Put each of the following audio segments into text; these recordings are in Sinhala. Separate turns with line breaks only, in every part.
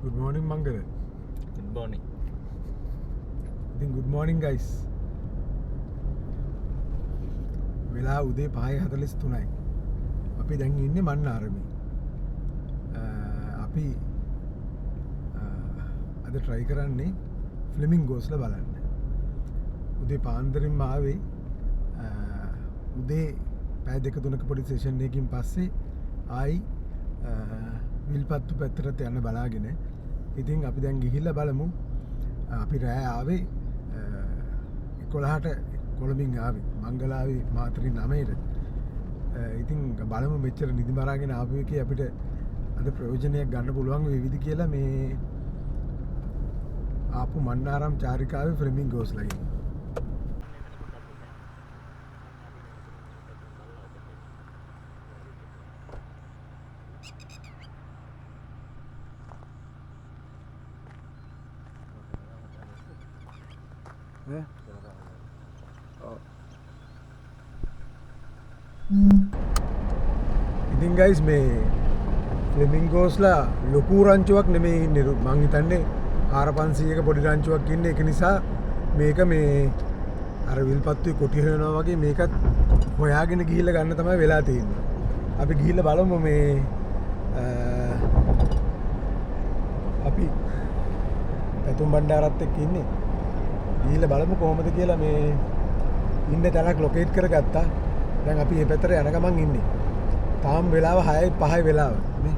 Good morning, Mangala.
Good morning.
I think good morning, guys. වෙලා උදේ 5:43යි. අපි දැන් ඉන්නේ මන්නාරමේ. අපි අද try කරන්නේ ෆ්ලෙමින්ගෝස්ලා බලන්න. උදේ පාන්දරින්ම ආවේ උදේ පැය දෙක තුනක පොඩි සෙෂන් එකකින් පස්සේ ආයි විල්පත්තු පැත්තට යන්න බලාගෙන. ඉතින් අපි දැන් ගිහිල්ලා බලමු. අපි රෑ ආවේ 11ට කොළඹින් ආවේ. මංගලාවේ මාතරින් 9ට. ඉතින් බලමු මෙච්චර නිදි මරාගෙන ආපු එකේ අපිට අද ප්‍රයෝජනයක් ගන්න පුළුවන් වේවිද කියලා මේ ආපු මන්නාරම් චාරිකාවේ ෆ්ලෙමින්ගෝස්ලා ඉන්නේ. ඉතින් ගයිස් මේ ෆ්ලෙමින්ගෝස්ලා ලොකු රංචුවක් නෙමෙයි ඉන්නේ. මං හිතන්නේ 4500ක පොඩි රංචුවක් ඉන්නේ. ඒක නිසා මේක මේ අර විල්පත්තුවේ කොටි හොයනවා වගේ මේකත් හොයාගෙන ගිහිල්ලා ගන්න තමයි වෙලා තියෙන්නේ. අපි ගිහිල්ලා බලමු මේ අපි පැතුම් බණ්ඩාරත් එක්ක ඉන්නේ. ගිහිල්ලා බලමු කොහොමද කියලා මේ ඉන්න තැනක් ලොකේට් කරගත්තා. දැන් අපි මේ පැත්තට යන ගමන් ඉන්නේ. තාම වෙලාව 6යි 5යි වෙලාව නේ.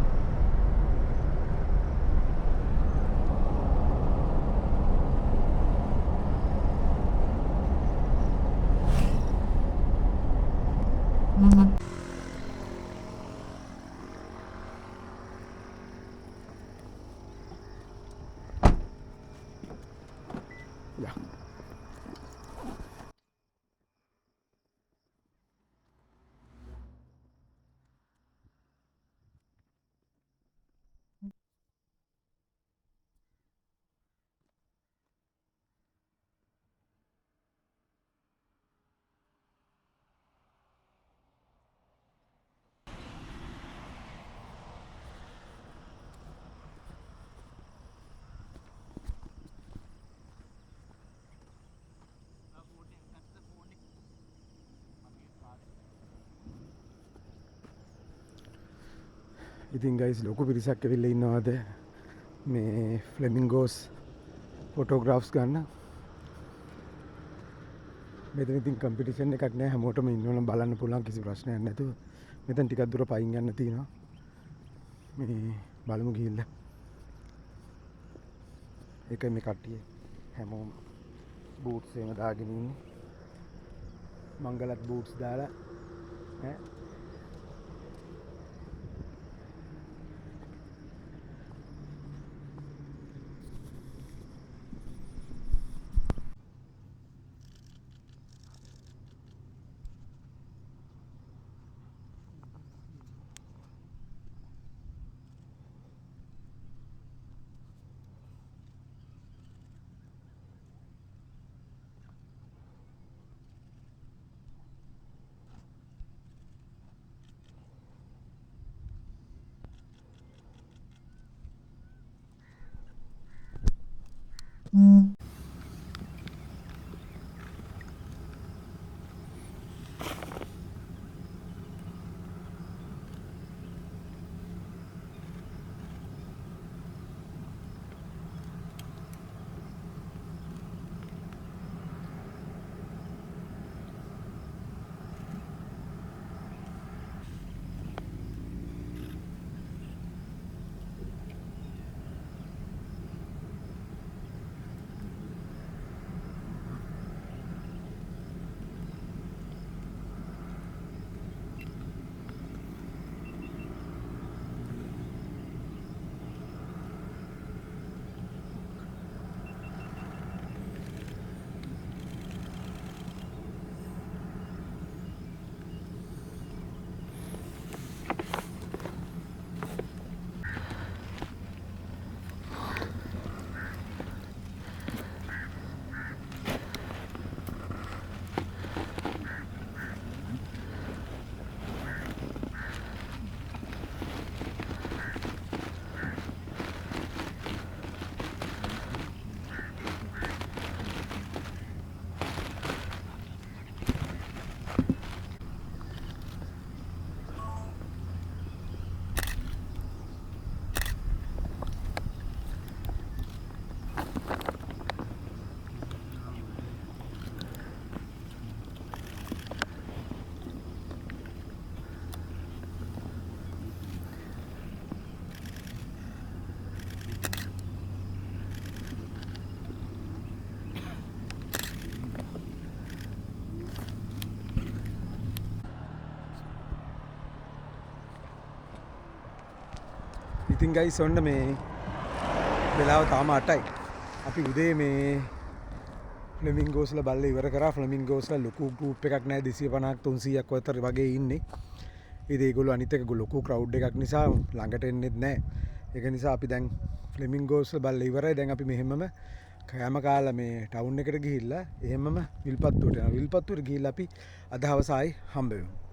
Ja. ඉතින් ගයිස් ලොකු පිරිසක් ඇවිල්ලා ඉන්නවාද මේ ෆ්ලෙමින්ගෝස් ෆොටෝග්‍රාෆ්ස් ගන්න. මෙතන ඉතින් කම්පිටිෂන් එකක් නෑ, හැමෝටම ඉන්නවනම් බලන්න පුළුවන් කිසි ප්‍රශ්නයක් නැතුව. මෙතන ටිකක් දුර පයින් යන්න තියෙනවා. මේ බලමු ගිහිල්ලා. ඒකයි මේ කට්ටිය හැමෝම බූට්ස් එහෙම දාගෙන ඉන්නේ. මංගලත් බූට්ස් දාලා ඈ ඉතින් ගයිස් ඔන්න මේ වෙලාව තාම 8යි. අපි උදේ මේ ෆ්ලෙමින්ගෝස්ලා බල්ල ඉවර කරා. ෆ්ලෙමින්ගෝස්ලා ලොකු ගෲප් එකක් නෑ 250ක් 300ක් විතර වගේ ඉන්නේ. ඉතින් ඒගොල්ලෝ අනිත් එක ලොකු ක්‍රවුඩ් එකක් නිසා ළඟට එන්නෙත් නෑ. ඒක නිසා අපි දැන් ෆ්ලෙමින්ගෝස්ලා බල්ල ඉවරයි. දැන් අපි මෙහෙමම කෑම කාලා මේ ටවුන් එකට ගිහිල්ලා එහෙමම විල්පත්තුවට යනවා. විල්පත්තුවට ගිහිල්ලා අපි අද හවස ආයි හම්බ වෙමු.